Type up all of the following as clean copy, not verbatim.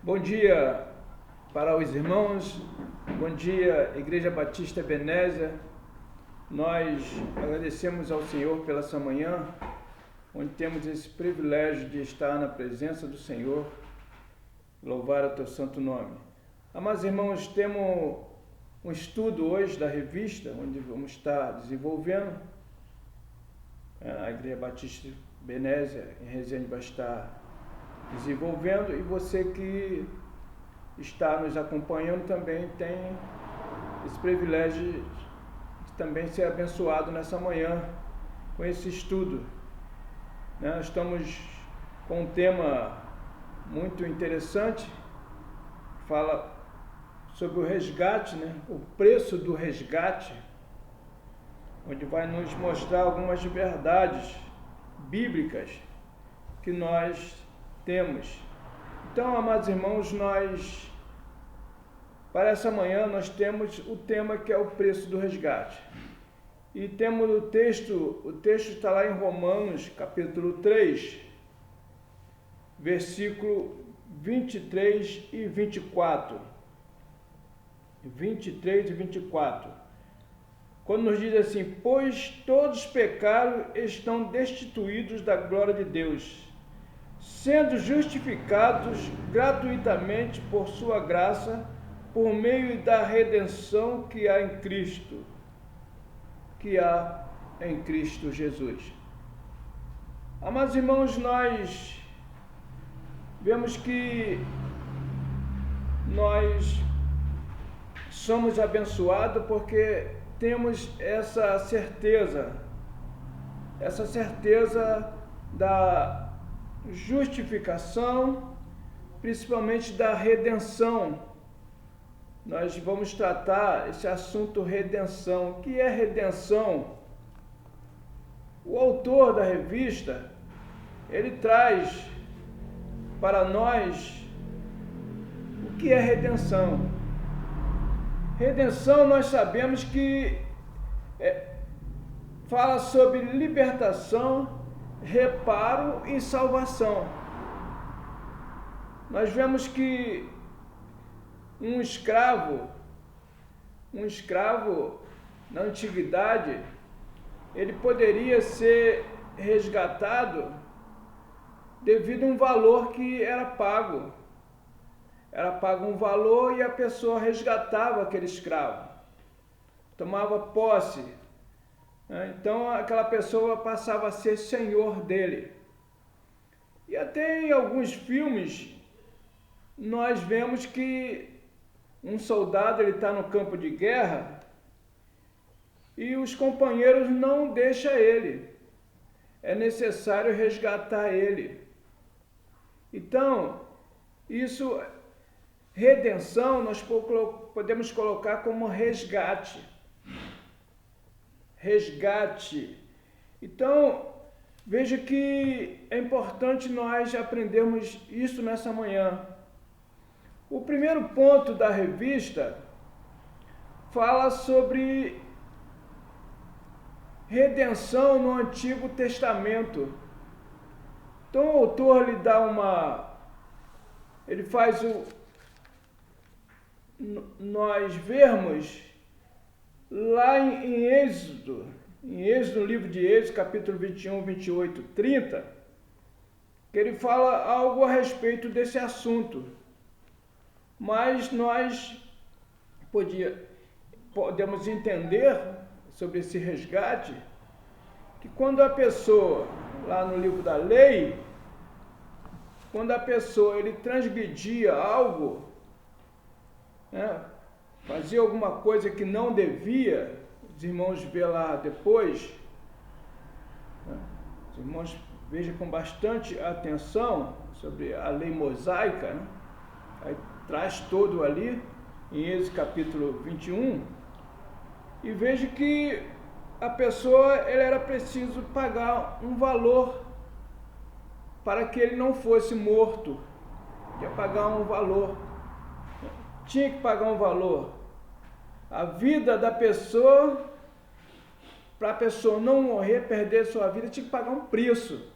Bom dia para os irmãos, bom dia Igreja Batista Ebenezer. Nós agradecemos ao Senhor pela essa manhã, onde temos esse privilégio de estar na presença do Senhor, louvar o teu santo nome. Amados irmãos, temos um estudo hoje da revista, onde vamos estar desenvolvendo. A Igreja Batista Ebenezer em Resende vai estar desenvolvendo, e você que está nos acompanhando também tem esse privilégio de também ser abençoado nessa manhã com esse estudo. Nós estamos com um tema muito interessante, fala sobre o resgate, o preço do resgate, onde vai nos mostrar algumas verdades bíblicas que nós temos. Então, amados irmãos, para essa manhã, nós temos o tema que é o preço do resgate. E temos o texto está lá em Romanos, capítulo 3, versículo 23 e 24. 23 e 24. Quando nos diz assim: pois todos pecaram e estão destituídos da glória de Deus, sendo justificados gratuitamente por sua graça, por meio da redenção que há em Cristo Jesus. Amados irmãos, nós vemos que nós somos abençoados porque temos essa certeza da justificação, principalmente da redenção. Nós vamos tratar esse assunto redenção. O que é redenção? O autor da revista, ele traz para nós o que é redenção. Redenção, nós sabemos que fala sobre libertação, reparo e salvação. Nós vemos que um escravo na antiguidade, ele poderia ser resgatado devido a um valor que era pago. Era pago um valor e a pessoa resgatava aquele escravo, tomava posse. Então aquela pessoa passava a ser senhor dele. E até em alguns filmes nós vemos que um soldado está no campo de guerra e os companheiros não deixam ele. É necessário resgatar ele. Então, redenção, nós podemos colocar como resgate. Resgate. Então, veja que é importante nós aprendermos isso nessa manhã. O primeiro ponto da revista fala sobre redenção no Antigo Testamento. Então o autor nós vermos lá em Êxodo, no livro de Êxodo, capítulo 21, 28, 30, que ele fala algo a respeito desse assunto. Mas nós podemos entender sobre esse resgate que quando a pessoa, lá no livro da lei, quando a pessoa ele transgredia algo, fazia alguma coisa que não devia, os irmãos vê lá depois, os irmãos vejam com bastante atenção sobre a lei mosaica, aí traz todo ali, em Êxodo capítulo 21, e veja que a pessoa era preciso pagar um valor para que ele não fosse morto. Tinha que pagar um valor. Tinha que pagar um valor. A vida da pessoa, para a pessoa não morrer, perder sua vida, tinha que pagar um preço.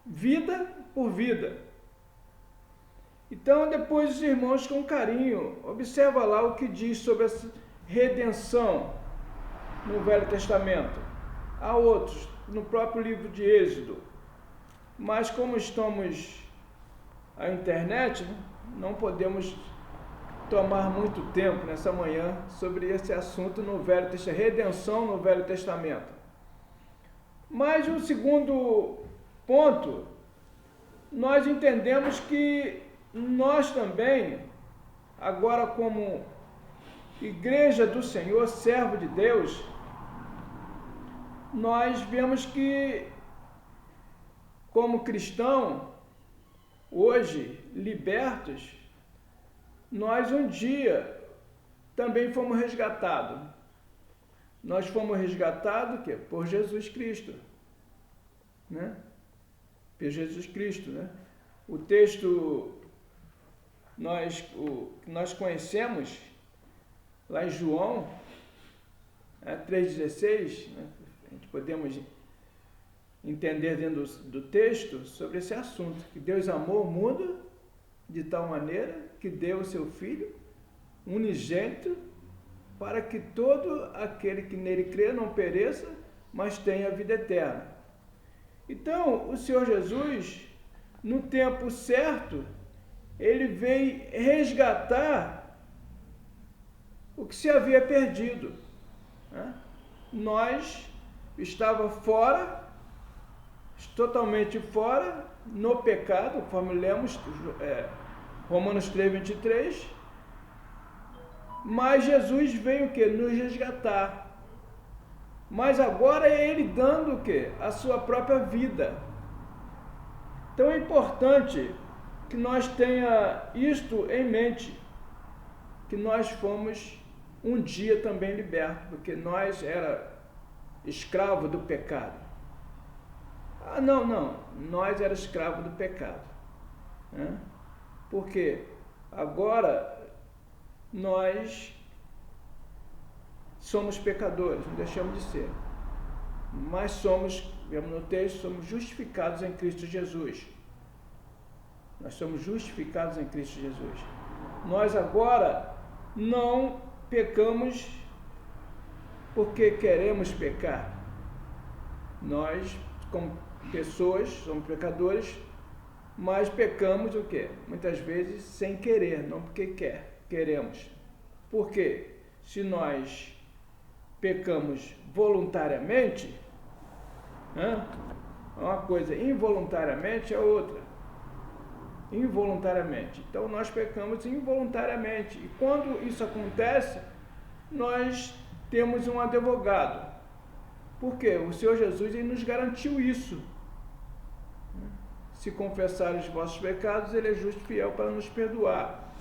Vida por vida. Então, depois os irmãos, com carinho, observa lá o que diz sobre essa redenção no Velho Testamento. Há outros, no próprio livro de Êxodo. Mas como estamos à internet, não podemos tomar muito tempo nessa manhã sobre esse assunto no Velho Testamento, redenção no Velho Testamento. Mas um segundo ponto, nós entendemos que nós também, agora como Igreja do Senhor, servo de Deus, nós vemos que, como cristão, hoje, libertos, nós um dia também fomos resgatados. Nós fomos resgatados por Jesus Cristo, né? Por Jesus Cristo, né? O texto que nós conhecemos lá em João 3,16, né? A gente podemos entender dentro do texto sobre esse assunto, que Deus amou o mundo de tal maneira que deu o seu Filho unigênito, para que todo aquele que nele crê não pereça, mas tenha vida eterna. Então, o Senhor Jesus, no tempo certo, ele veio resgatar o que se havia perdido, né? Nós estávamos fora, totalmente fora, no pecado, conforme lemos Romanos 3,23, mas Jesus veio o quê? Nos resgatar. Mas agora é Ele dando o quê? A sua própria vida. Então é importante que nós tenha isto em mente, que nós fomos um dia também libertos, porque nós era escravo do pecado. Não, nós era escravo do pecado, né? Porque agora nós somos pecadores, não deixamos de ser, mas somos, vemos no texto, somos justificados em Cristo Jesus. Nós somos justificados em Cristo Jesus. Nós agora não pecamos porque queremos pecar. Nós, como pessoas, somos pecadores, mas pecamos o quê? Muitas vezes sem querer, não porque queremos. Por quê? Se nós pecamos voluntariamente, uma coisa, involuntariamente é outra. Involuntariamente. Então nós pecamos involuntariamente. E quando isso acontece, nós temos um advogado. Por quê? O Senhor Jesus, ele nos garantiu isso. Se confessar os vossos pecados, ele é justo e fiel para nos perdoar.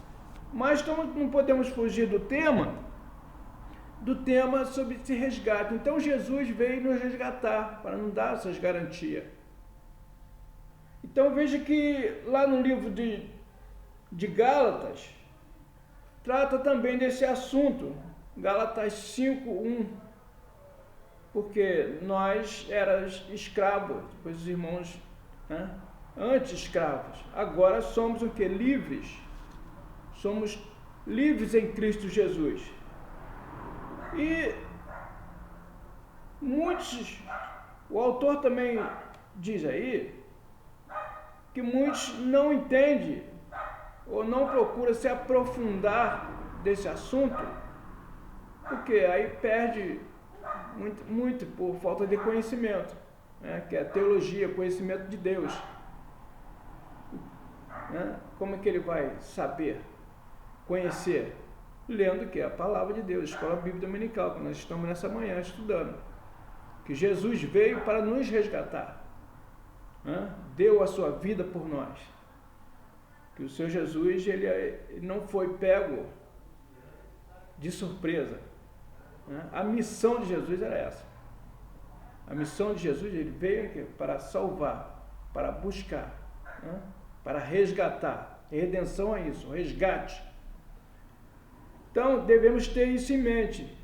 Mas não podemos fugir do tema sobre esse resgate. Então Jesus veio nos resgatar, para nos dar essas garantias. Então veja que lá no livro de Gálatas, trata também desse assunto. Gálatas 5:1. Porque nós éramos escravos, depois os irmãos, antes escravos. Agora somos o que? Livres. Somos livres em Cristo Jesus. E o autor também diz aí, que muitos não entendem ou não procuram se aprofundar desse assunto, porque aí perde muito por falta de conhecimento, né? Que é a teologia, conhecimento de Deus, né? Como é que ele vai saber, conhecer? Lendo o que? A palavra de Deus, Escola Bíblica Dominical, que nós estamos nessa manhã estudando, que Jesus veio para nos resgatar, né? Deu a sua vida por nós, que o Senhor Jesus, ele não foi pego de surpresa. A missão de Jesus era essa. A missão de Jesus, ele veio aqui para salvar, para buscar, para resgatar. Redenção é isso, resgate. Então, devemos ter isso em mente.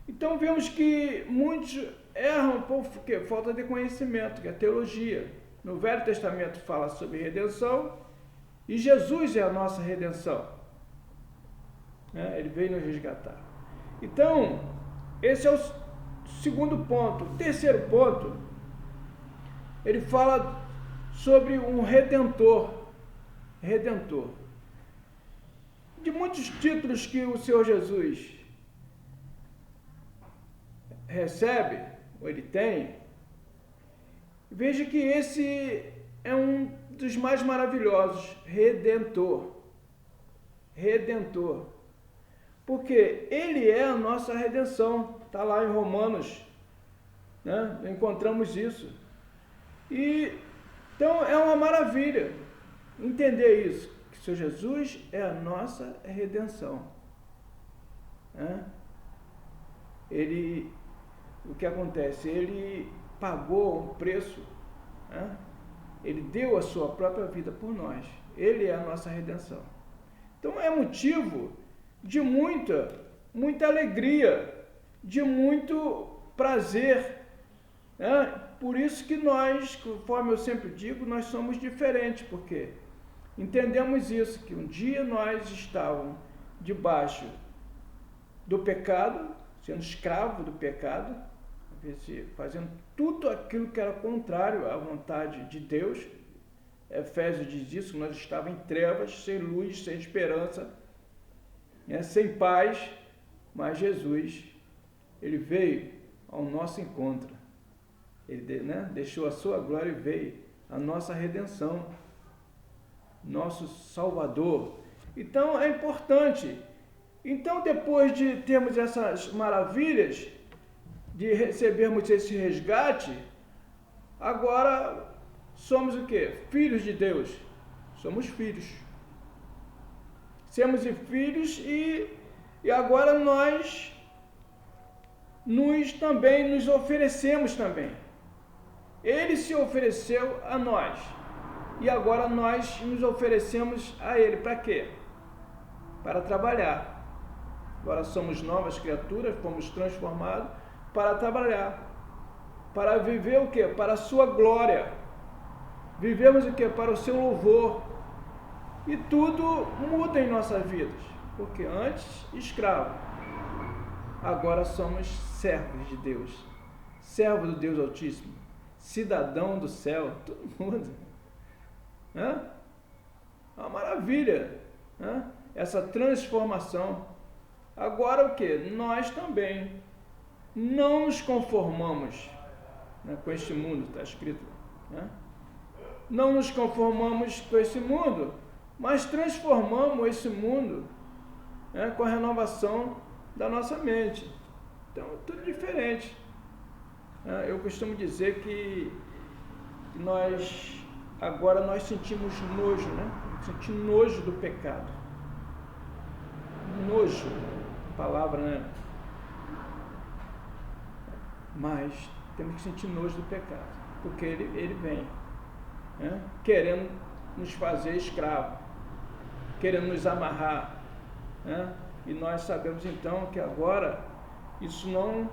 Então, vemos que muitos erram por quê? Falta de conhecimento, que é a teologia. No Velho Testamento fala sobre redenção E Jesus é a nossa redenção. Ele veio nos resgatar. Então, esse é o segundo ponto. O terceiro ponto, ele fala sobre um redentor. Redentor. De muitos títulos que o Senhor Jesus recebe, ou ele tem, veja que esse é um dos mais maravilhosos, Redentor. Redentor. Porque ele é a nossa redenção. Está lá em Romanos, né? Encontramos isso. E então é uma maravilha entender isso, que o Senhor Jesus é a nossa redenção. O que acontece? Ele pagou um preço, ele deu a sua própria vida por nós. Ele é a nossa redenção. Então é motivo de muita alegria, de muito prazer. Por isso que nós, conforme eu sempre digo, nós somos diferentes, porque entendemos isso, que um dia nós estávamos debaixo do pecado, sendo escravo do pecado, fazendo tudo aquilo que era contrário à vontade de Deus. Efésios diz isso, nós estávamos em trevas, sem luz, sem esperança, sem paz, mas Jesus, ele veio ao nosso encontro. Ele deixou a sua glória e veio a nossa redenção, nosso Salvador. Então é importante. Então, depois de termos essas maravilhas, de recebermos esse resgate, agora somos o quê? Filhos de Deus. Somos filhos. Somos filhos e agora nós nos oferecemos também. Ele se ofereceu a nós. E agora nós nos oferecemos a Ele. Para quê? Para trabalhar. Agora somos novas criaturas, fomos transformados para trabalhar. Para viver o quê? Para a sua glória. Vivemos o quê? Para o seu louvor. E tudo muda em nossas vidas. Porque antes, escravo. Agora somos servos de Deus. Servo do Deus Altíssimo. Cidadão do céu. Tudo muda. É uma maravilha. Essa transformação. Agora o que? Nós também não nos conformamos com este mundo, está escrito. Não nos conformamos com esse mundo, mas transformamos esse mundo com a renovação da nossa mente. Então, tudo diferente. Eu costumo dizer que agora nós sentimos nojo, sentimos nojo do pecado. Nojo, palavra, Mas temos que sentir nojo do pecado, porque ele vem, querendo nos fazer escravo, querendo nos amarrar, e nós sabemos então que agora isso não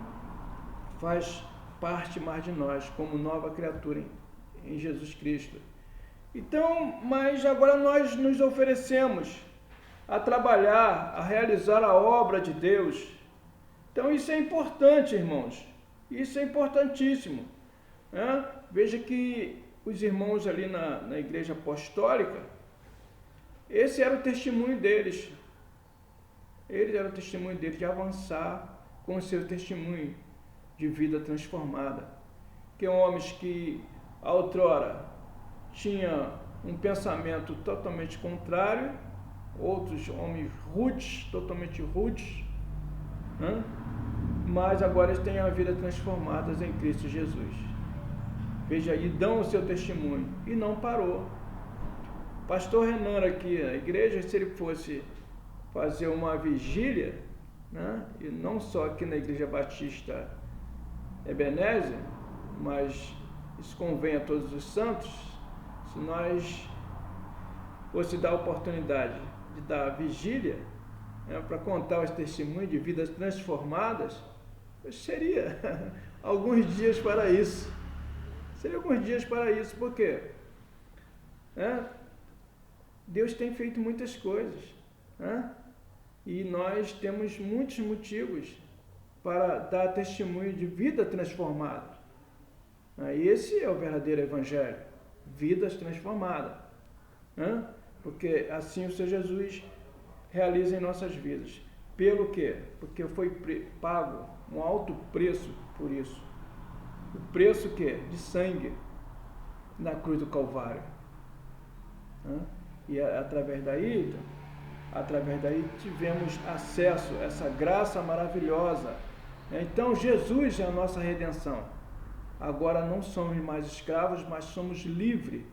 faz parte mais de nós, como nova criatura em Jesus Cristo. Então, mas agora nós nos oferecemos a trabalhar, a realizar a obra de Deus. Então isso é importante, irmãos. Isso é importantíssimo. Veja que os irmãos ali na igreja apostólica, esse era o testemunho deles. Eles eram o testemunho deles de avançar com o seu testemunho de vida transformada. Que homens que outrora tinham um pensamento totalmente contrário, outros homens rudes, totalmente rudes, mas agora eles têm a vida transformada em Cristo Jesus. Veja aí, dão o seu testemunho. E não parou. Pastor Renan aqui na igreja, se ele fosse fazer uma vigília, e não só aqui na Igreja Batista Ebenezer, mas isso convém a todos os santos, se nós fosse dar a oportunidade de dar vigília, para contar os testemunhos de vidas transformadas, seria alguns dias para isso. Seria alguns dias para isso, por quê? Deus tem feito muitas coisas, né? E nós temos muitos motivos para dar testemunho de vida transformada. Esse é o verdadeiro evangelho, vidas transformadas, né? Porque assim o Senhor Jesus realiza em nossas vidas. Pelo quê? Porque foi pago um alto preço por isso. O preço que? De sangue na cruz do Calvário. E através daí tivemos acesso a essa graça maravilhosa. Então Jesus é a nossa redenção. Agora não somos mais escravos, mas somos livres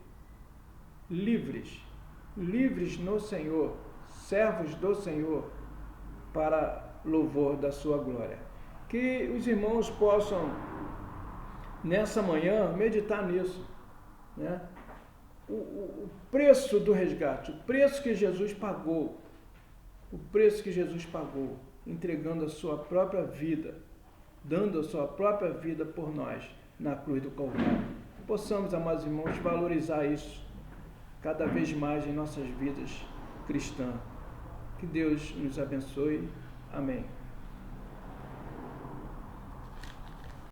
no Senhor, servos do Senhor, para louvor da sua glória. Que os irmãos possam, nessa manhã, meditar nisso, né? O preço do resgate, o preço que Jesus pagou, entregando a sua própria vida, dando a sua própria vida por nós na cruz do Calvário. Possamos, amados irmãos, valorizar isso cada vez mais em nossas vidas cristãs. Que Deus nos abençoe. Amém.